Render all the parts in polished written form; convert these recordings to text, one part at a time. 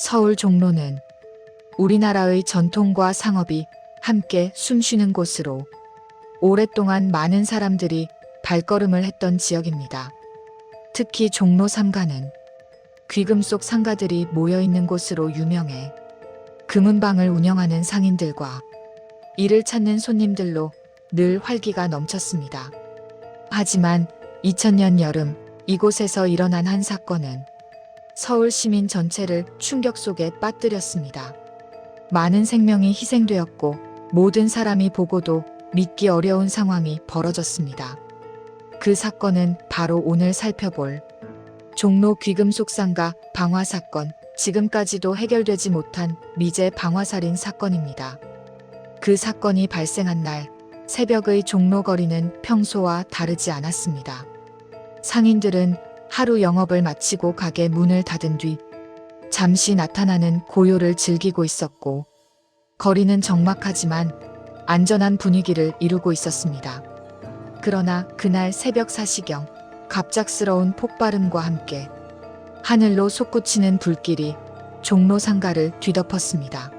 서울 종로는 우리나라의 전통과 상업이 함께 숨쉬는 곳으로 오랫동안 많은 사람들이 발걸음을 했던 지역입니다. 특히 종로 3가는 귀금 속 상가들이 모여있는 곳으로 유명해 금은방을 운영하는 상인들과 이를 찾는 손님들로 늘 활기가 넘쳤습니다. 하지만 2000년 여름 이곳에서 일어난 한 사건은 서울 시민 전체를 충격 속에 빠뜨렸습니다. 많은 생명이 희생되었고 모든 사람이 보고도 믿기 어려운 상황이 벌어졌습니다. 그 사건은 바로 오늘 살펴볼 종로 귀금속 상가 방화 사건, 지금까지도 해결되지 못한 미제 방화살인 사건입니다. 그 사건이 발생한 날 새벽의 종로 거리는 평소와 다르지 않았습니다. 상인들은 하루 영업을 마치고 가게 문을 닫은 뒤 잠시 나타나는 고요를 즐기고 있었고 거리는 적막하지만 안전한 분위기를 이루고 있었습니다. 그러나 그날 새벽 4시경 갑작스러운 폭발음과 함께 하늘로 솟구치는 불길이 종로 상가를 뒤덮었습니다.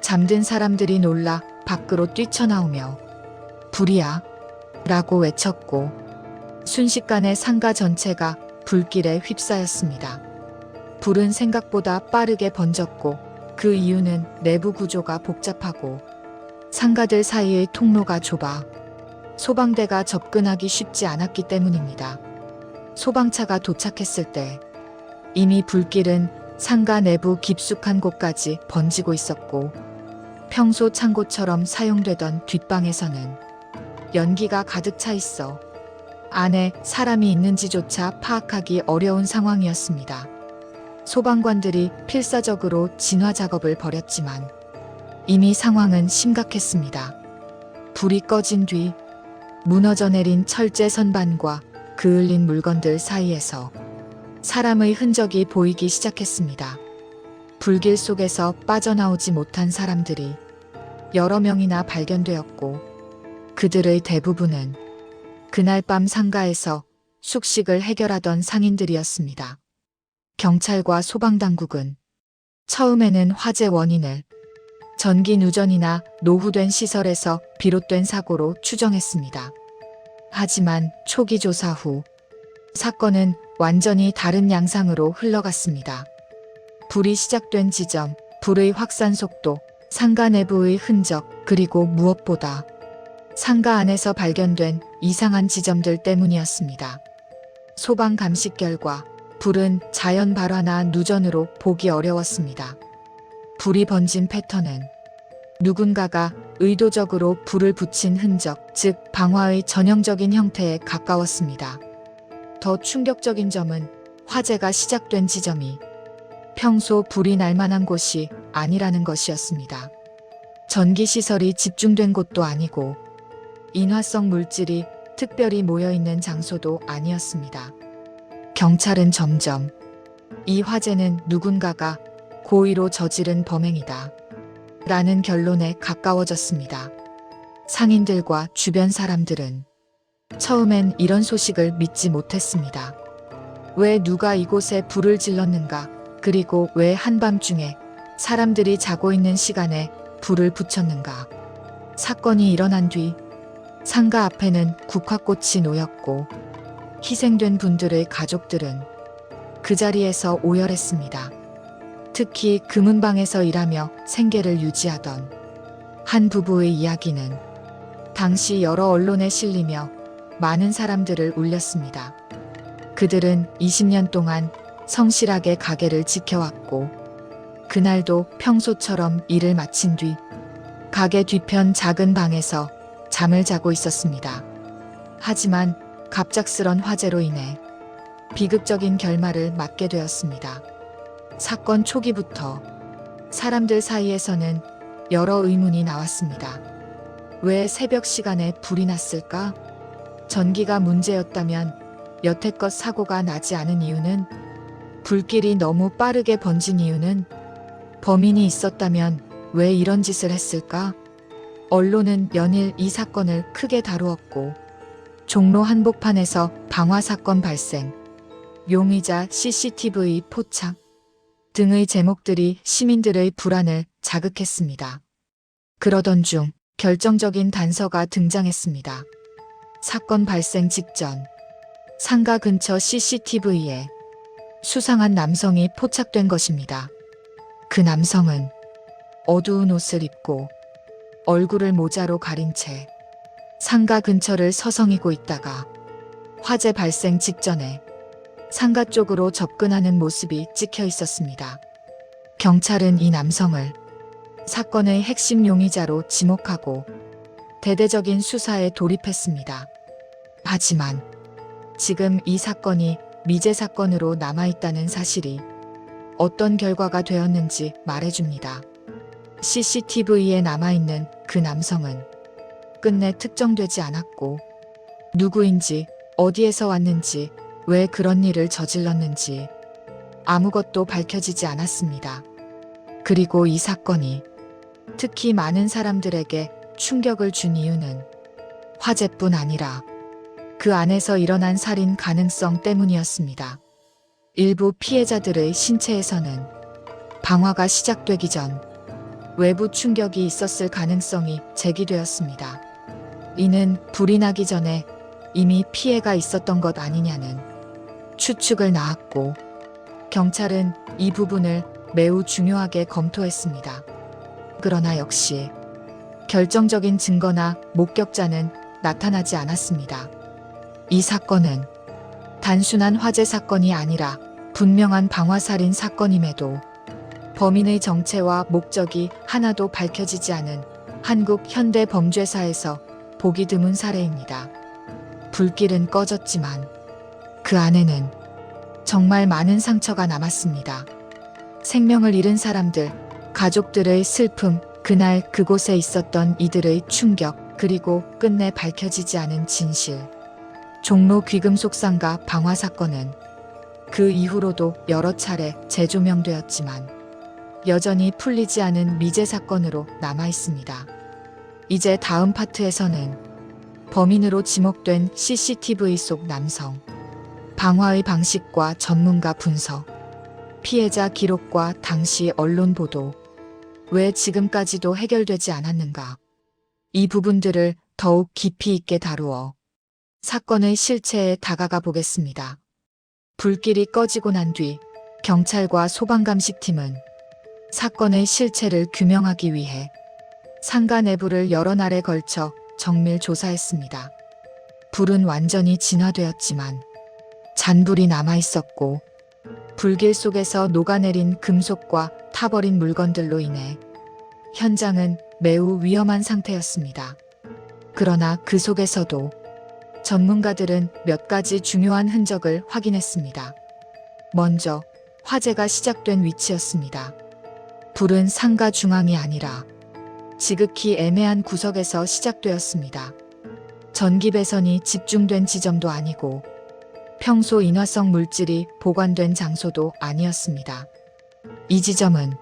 잠든 사람들이 놀라 밖으로 뛰쳐나오며 불이야 라고 외쳤고 순식간에 상가 전체가 불길에 휩싸였습니다. 불은 생각보다 빠르게 번졌고 그 이유는 내부 구조가 복잡하고 상가들 사이의 통로가 좁아 소방대가 접근하기 쉽지 않았기 때문입니다. 소방차가 도착했을 때 이미 불길은 상가 내부 깊숙한 곳까지 번지고 있었고 평소 창고처럼 사용되던 뒷방에서는 연기가 가득 차 있어 안에 사람이 있는지조차 파악하기 어려운 상황이었습니다. 소방관들이 필사적으로 진화 작업을 벌였지만 이미 상황은 심각했습니다. 불이 꺼진 뒤 무너져 내린 철제 선반과 그을린 물건들 사이에서 사람의 흔적이 보이기 시작했습니다. 불길 속에서 빠져나오지 못한 사람들이 여러 명이나 발견되었고 그들의 대부분은 그날 밤 상가에서 숙식을 해결하던 상인들이었습니다. 경찰과 소방당국은 처음에는 화재 원인을 전기 누전이나 노후된 시설에서 비롯된 사고로 추정했습니다. 하지만 초기 조사 후 사건은 완전히 다른 양상으로 흘러갔습니다. 불이 시작된 지점, 불의 확산 속도, 상가 내부의 흔적, 그리고 무엇보다 상가 안에서 발견된 이상한 지점들 때문이었습니다. 소방 감식 결과 불은 자연 발화나 누전으로 보기 어려웠습니다. 불이 번진 패턴은 누군가가 의도적으로 불을 붙인 흔적, 즉 방화의 전형적인 형태에 가까웠습니다. 더 충격적인 점은 화재가 시작된 지점이 평소 불이 날 만한 곳이 아니라는 것이었습니다. 전기시설이 집중된 곳도 아니고 인화성 물질이 특별히 모여있는 장소도 아니었습니다. 경찰은 점점 이 화재는 누군가가 고의로 저지른 범행이다 라는 결론에 가까워졌습니다. 상인들과 주변 사람들은 처음엔 이런 소식을 믿지 못했습니다. 왜 누가 이곳에 불을 질렀는가? 그리고 왜 한밤중에 사람들이 자고 있는 시간에 불을 붙였는가? 사건이 일어난 뒤 상가 앞에는 국화꽃이 놓였고 희생된 분들의 가족들은 그 자리에서 오열했습니다. 특히 금은방에서 일하며 생계를 유지하던 한 부부의 이야기는 당시 여러 언론에 실리며 많은 사람들을 울렸습니다. 그들은 20년 동안 성실하게 가게를 지켜왔고 그날도 평소처럼 일을 마친 뒤 가게 뒤편 작은 방에서 잠을 자고 있었습니다. 하지만 갑작스런 화재로 인해 비극적인 결말을 맞게 되었습니다. 사건 초기부터 사람들 사이에서는 여러 의문이 나왔습니다. 왜 새벽 시간에 불이 났을까? 전기가 문제였다면 여태껏 사고가 나지 않은 이유는? 불길이 너무 빠르게 번진 이유는? 범인이 있었다면 왜 이런 짓을 했을까? 언론은 연일 이 사건을 크게 다루었고 종로 한복판에서 방화 사건 발생, 용의자 CCTV 포착, 등의 제목들이 시민들의 불안을 자극했습니다. 그러던 중 결정적인 단서가 등장했습니다. 사건 발생 직전 상가 근처 CCTV에 수상한 남성이 포착된 것입니다. 그 남성은 어두운 옷을 입고 얼굴을 모자로 가린 채 상가 근처를 서성이고 있다가 화재 발생 직전에 상가 쪽으로 접근하는 모습이 찍혀 있었습니다. 경찰은 이 남성을 사건의 핵심 용의자로 지목하고 대대적인 수사에 돌입했습니다. 하지만 지금 이 사건이 미제 사건으로 남아있다는 사실이 어떤 결과가 되었는지 말해줍니다. CCTV에 남아있는 그 남성은 끝내 특정되지 않았고 누구인지, 어디에서 왔는지, 왜 그런 일을 저질렀는지 아무것도 밝혀지지 않았습니다. 그리고 이 사건이 특히 많은 사람들에게 충격을 준 이유는 화재뿐 아니라 그 안에서 일어난 살인 가능성 때문이었습니다. 일부 피해자들의 신체에서는 방화가 시작되기 전 외부 충격이 있었을 가능성이 제기되었습니다. 이는 불이 나기 전에 이미 피해가 있었던 것 아니냐는 추측을 낳았고 경찰은 이 부분을 매우 중요하게 검토했습니다. 그러나 역시 결정적인 증거나 목격자는 나타나지 않았습니다. 이 사건은 단순한 화재 사건이 아니라 분명한 방화살인 사건임에도 범인의 정체와 목적이 하나도 밝혀지지 않은 한국 현대 범죄사에서 보기 드문 사례입니다. 불길은 꺼졌지만 그 안에는 정말 많은 상처가 남았습니다. 생명을 잃은 사람들, 가족들의 슬픔, 그날 그곳에 있었던 이들의 충격, 그리고 끝내 밝혀지지 않은 진실. 종로 귀금속 상가 방화 사건은 그 이후로도 여러 차례 재조명되었지만 여전히 풀리지 않은 미제 사건으로 남아 있습니다. 이제 다음 파트에서는 범인으로 지목된 CCTV 속 남성, 방화의 방식과 전문가 분석, 피해자 기록과 당시 언론 보도, 왜 지금까지도 해결되지 않았는가? 이 부분들을 더욱 깊이 있게 다루어 사건의 실체에 다가가 보겠습니다. 불길이 꺼지고 난 뒤 경찰과 소방감식팀은 사건의 실체를 규명하기 위해 상가 내부를 여러 날에 걸쳐 정밀 조사했습니다. 불은 완전히 진화되었지만 잔불이 남아 있었고 불길 속에서 녹아내린 금속과 타버린 물건들로 인해 현장은 매우 위험한 상태였습니다. 그러나 그 속에서도 전문가들은 몇 가지 중요한 흔적을 확인했습니다. 먼저 화재가 시작된 위치였습니다. 불은 상가 중앙이 아니라 지극히 애매한 구석에서 시작되었습니다. 전기 배선이 집중된 지점도 아니고 평소 인화성 물질이 보관된 장소도 아니었습니다. 이 지점은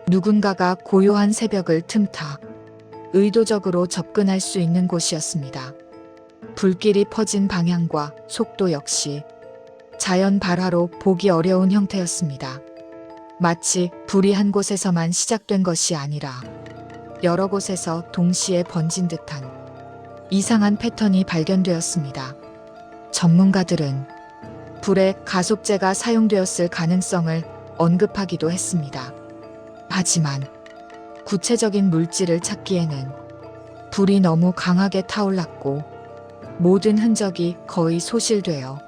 누군가가 고요한 새벽을 틈타 의도적으로 접근할 수 있는 곳이었습니다. 불길이 퍼진 방향과 속도 역시 자연 발화로 보기 어려운 형태였습니다. 마치 불이 한 곳에서만 시작된 것이 아니라 여러 곳에서 동시에 번진 듯한 이상한 패턴이 발견되었습니다. 전문가들은 불에 가속제가 사용되었을 가능성을 언급하기도 했습니다. 하지만 구체적인 물질을 찾기에는 불이 너무 강하게 타올랐고 모든 흔적이 거의 소실되어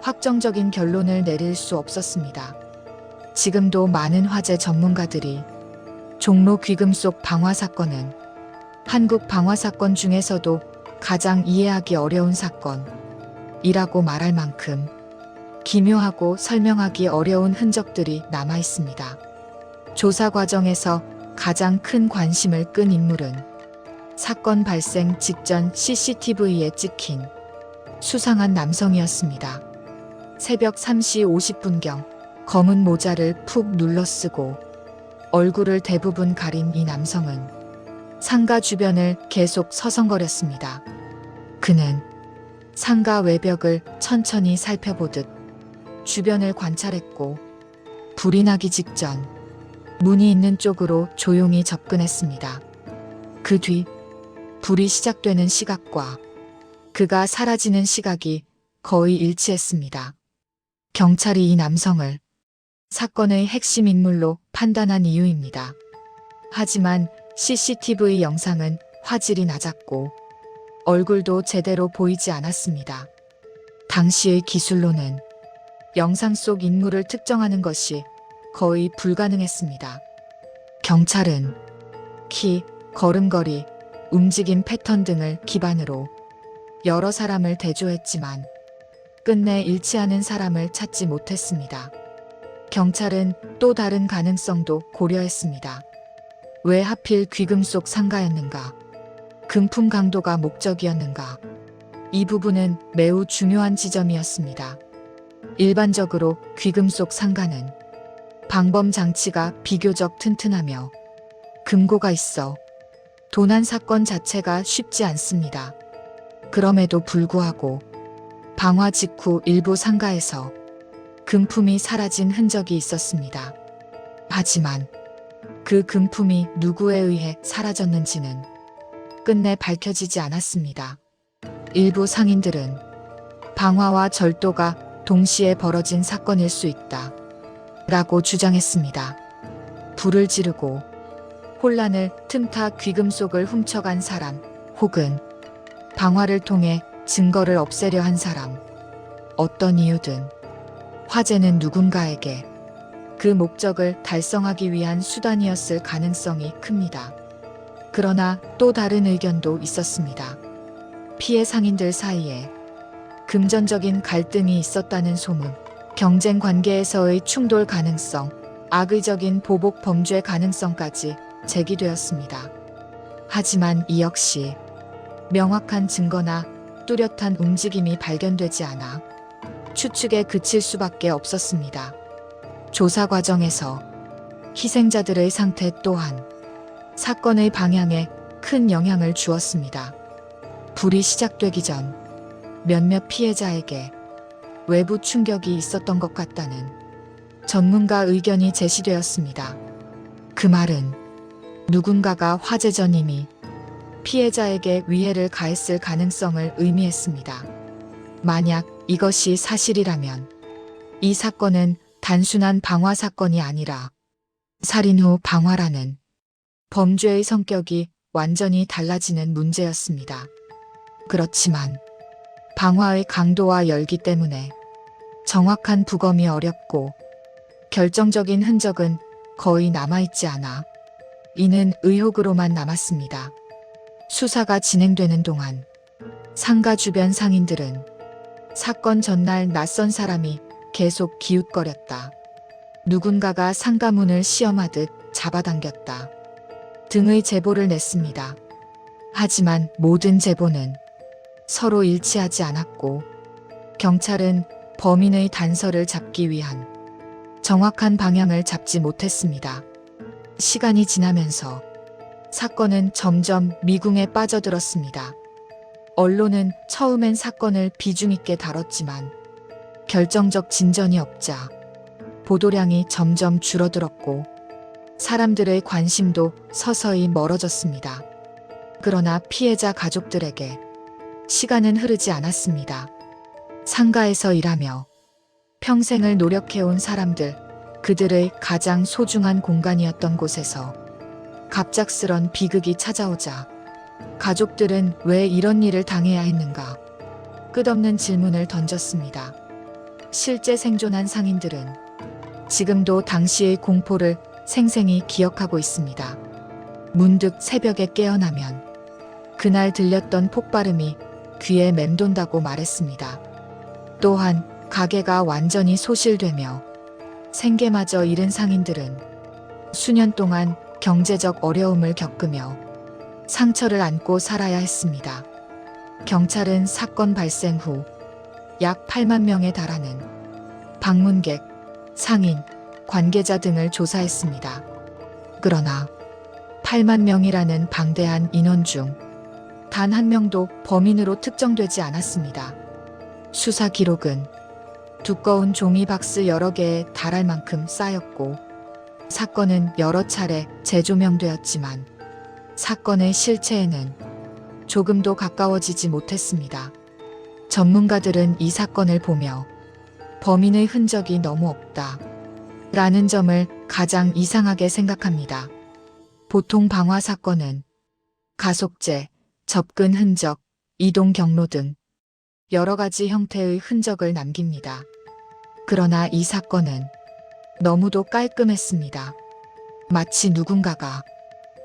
확정적인 결론을 내릴 수 없었습니다. 지금도 많은 화재 전문가들이 종로 귀금속 방화 사건은 한국 방화 사건 중에서도 가장 이해하기 어려운 사건이라고 말할 만큼 기묘하고 설명하기 어려운 흔적들이 남아 있습니다. 조사 과정에서 가장 큰 관심을 끈 인물은 사건 발생 직전 CCTV에 찍힌 수상한 남성이었습니다. 새벽 3시 50분경 검은 모자를 푹 눌러쓰고 얼굴을 대부분 가린 이 남성은 상가 주변을 계속 서성거렸습니다. 그는 상가 외벽을 천천히 살펴보듯 주변을 관찰했고 불이 나기 직전 문이 있는 쪽으로 조용히 접근했습니다. 그 뒤 불이 시작되는 시각과 그가 사라지는 시각이 거의 일치했습니다. 경찰이 이 남성을 사건의 핵심 인물로 판단한 이유입니다. 하지만 CCTV 영상은 화질이 낮았고 얼굴도 제대로 보이지 않았습니다. 당시의 기술로는 영상 속 인물을 특정하는 것이 거의 불가능했습니다. 경찰은 키, 걸음걸이, 움직임 패턴 등을 기반으로 여러 사람을 대조했지만 끝내 일치하는 사람을 찾지 못했습니다. 경찰은 또 다른 가능성도 고려했습니다. 왜 하필 귀금속 상가였는가? 금품 강도가 목적이었는가? 이 부분은 매우 중요한 지점이었습니다. 일반적으로 귀금속 상가는 방범 장치가 비교적 튼튼하며 금고가 있어 도난 사건 자체가 쉽지 않습니다. 그럼에도 불구하고 방화 직후 일부 상가에서 금품이 사라진 흔적이 있었습니다. 하지만 그 금품이 누구에 의해 사라졌는지는 끝내 밝혀지지 않았습니다. 일부 상인들은 방화와 절도가 동시에 벌어진 사건일 수 있다 라고 주장했습니다. 불을 지르고 혼란을 틈타 귀금속을 훔쳐간 사람 혹은 방화를 통해 증거를 없애려 한 사람, 어떤 이유든 화재는 누군가에게 그 목적을 달성하기 위한 수단이었을 가능성이 큽니다. 그러나 또 다른 의견도 있었습니다. 피해 상인들 사이에 금전적인 갈등이 있었다는 소문, 경쟁 관계에서의 충돌 가능성, 악의적인 보복 범죄 가능성까지 제기되었습니다. 하지만 이 역시 명확한 증거나 뚜렷한 움직임이 발견되지 않아 추측에 그칠 수밖에 없었습니다. 조사 과정에서 희생자들의 상태 또한 사건의 방향에 큰 영향을 주었습니다. 불이 시작되기 전 몇몇 피해자에게 외부 충격이 있었던 것 같다는 전문가 의견이 제시되었습니다. 그 말은 누군가가 화재 전 이미 피해자에게 위해를 가했을 가능성을 의미했습니다. 만약 이것이 사실이라면 이 사건은 단순한 방화 사건이 아니라 살인 후 방화라는 범죄의 성격이 완전히 달라지는 문제였습니다. 그렇지만 방화의 강도와 열기 때문에 정확한 부검이 어렵고 결정적인 흔적은 거의 남아있지 않아 이는 의혹으로만 남았습니다. 수사가 진행되는 동안 상가 주변 상인들은 사건 전날 낯선 사람이 계속 기웃거렸다. 누군가가 상가 문을 시험하듯 잡아당겼다. 등의 제보를 냈습니다. 하지만 모든 제보는 서로 일치하지 않았고 경찰은 범인의 단서를 잡기 위한 정확한 방향을 잡지 못했습니다. 시간이 지나면서 사건은 점점 미궁에 빠져들었습니다. 언론은 처음엔 사건을 비중 있게 다뤘지만 결정적 진전이 없자 보도량이 점점 줄어들었고 사람들의 관심도 서서히 멀어졌습니다. 그러나 피해자 가족들에게 시간은 흐르지 않았습니다. 상가에서 일하며 평생을 노력해온 사람들, 그들의 가장 소중한 공간이었던 곳에서 갑작스런 비극이 찾아오자 가족들은 왜 이런 일을 당해야 했는가? 끝없는 질문을 던졌습니다. 실제 생존한 상인들은 지금도 당시의 공포를 생생히 기억하고 있습니다. 문득 새벽에 깨어나면 그날 들렸던 폭발음이 귀에 맴돈다고 말했습니다. 또한 가게가 완전히 소실되며 생계마저 잃은 상인들은 수년 동안 경제적 어려움을 겪으며 상처를 안고 살아야 했습니다. 경찰은 사건 발생 후 약 8만 명에 달하는 방문객, 상인, 관계자 등을 조사했습니다. 그러나 8만 명이라는 방대한 인원 중 단 한 명도 범인으로 특정되지 않았습니다. 수사 기록은 두꺼운 종이 박스 여러 개에 달할 만큼 쌓였고 사건은 여러 차례 재조명되었지만 사건의 실체에는 조금도 가까워지지 못했습니다. 전문가들은 이 사건을 보며 범인의 흔적이 너무 없다 라는 점을 가장 이상하게 생각합니다. 보통 방화 사건은 가속제, 접근 흔적, 이동 경로 등 여러 가지 형태의 흔적을 남깁니다. 그러나 이 사건은 너무도 깔끔했습니다. 마치 누군가가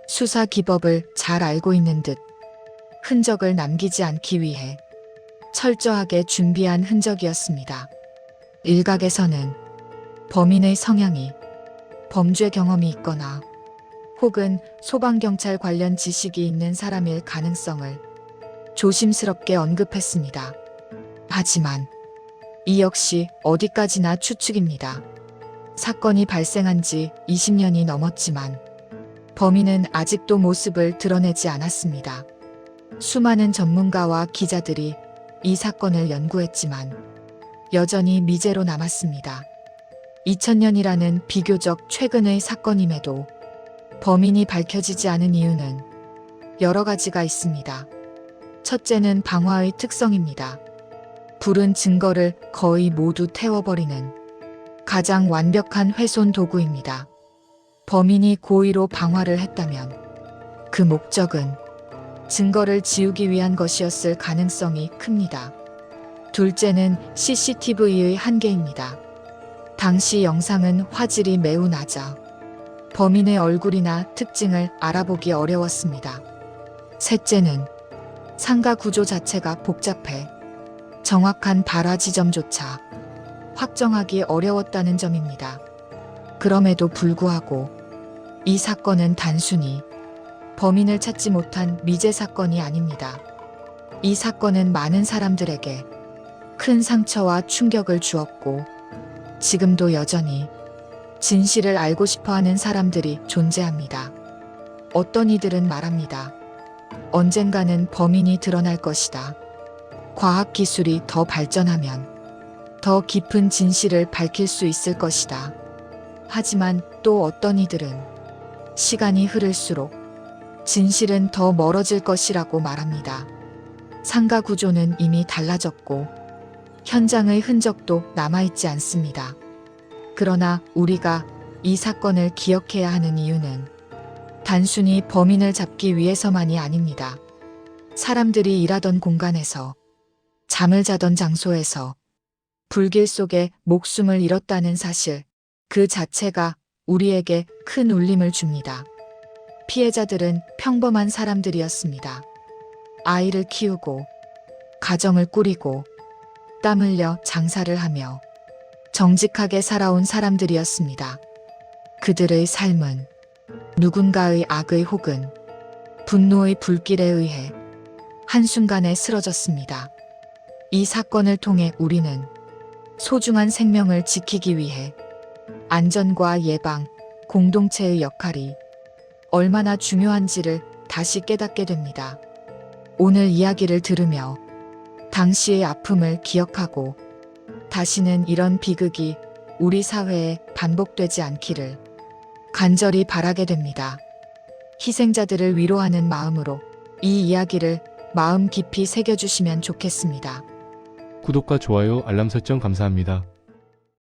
수사 기법을 잘 알고 있는 듯 흔적을 남기지 않기 위해 철저하게 준비한 흔적이었습니다. 일각에서는 범인의 성향이 범죄 경험이 있거나 혹은 소방경찰 관련 지식이 있는 사람일 가능성을 조심스럽게 언급했습니다. 하지만 이 역시 어디까지나 추측입니다. 사건이 발생한 지 20년이 넘었지만 범인은 아직도 모습을 드러내지 않았습니다. 수많은 전문가와 기자들이 이 사건을 연구했지만 여전히 미제로 남았습니다. 2000년이라는 비교적 최근의 사건임에도 범인이 밝혀지지 않은 이유는 여러 가지가 있습니다. 첫째는 방화의 특성입니다. 불은 증거를 거의 모두 태워버리는 가장 완벽한 훼손 도구입니다. 범인이 고의로 방화를 했다면 그 목적은 증거를 지우기 위한 것이었을 가능성이 큽니다. 둘째는 CCTV의 한계입니다. 당시 영상은 화질이 매우 낮아 범인의 얼굴이나 특징을 알아보기 어려웠습니다. 셋째는 상가 구조 자체가 복잡해 정확한 발화 지점조차 확정하기 어려웠다는 점입니다. 그럼에도 불구하고 이 사건은 단순히 범인을 찾지 못한 미제 사건이 아닙니다. 이 사건은 많은 사람들에게 큰 상처와 충격을 주었고 지금도 여전히 진실을 알고 싶어하는 사람들이 존재합니다. 어떤 이들은 말합니다. 언젠가는 범인이 드러날 것이다. 과학기술이 더 발전하면 더 깊은 진실을 밝힐 수 있을 것이다. 하지만 또 어떤 이들은 시간이 흐를수록 진실은 더 멀어질 것이라고 말합니다. 상가 구조는 이미 달라졌고 현장의 흔적도 남아있지 않습니다. 그러나 우리가 이 사건을 기억해야 하는 이유는 단순히 범인을 잡기 위해서만이 아닙니다. 사람들이 일하던 공간에서, 잠을 자던 장소에서 불길 속에 목숨을 잃었다는 사실, 그 자체가 우리에게 큰 울림을 줍니다. 피해자들은 평범한 사람들이었습니다. 아이를 키우고, 가정을 꾸리고, 땀 흘려 장사를 하며 정직하게 살아온 사람들이었습니다. 그들의 삶은 누군가의 악의 혹은 분노의 불길에 의해 한순간에 쓰러졌습니다. 이 사건을 통해 우리는 소중한 생명을 지키기 위해 안전과 예방, 공동체의 역할이 얼마나 중요한지를 다시 깨닫게 됩니다. 오늘 이야기를 들으며 당시의 아픔을 기억하고 다시는 이런 비극이 우리 사회에 반복되지 않기를 간절히 바라게 됩니다. 희생자들을 위로하는 마음으로 이 이야기를 마음 깊이 새겨주시면 좋겠습니다. 구독과 좋아요, 알람 설정 감사합니다.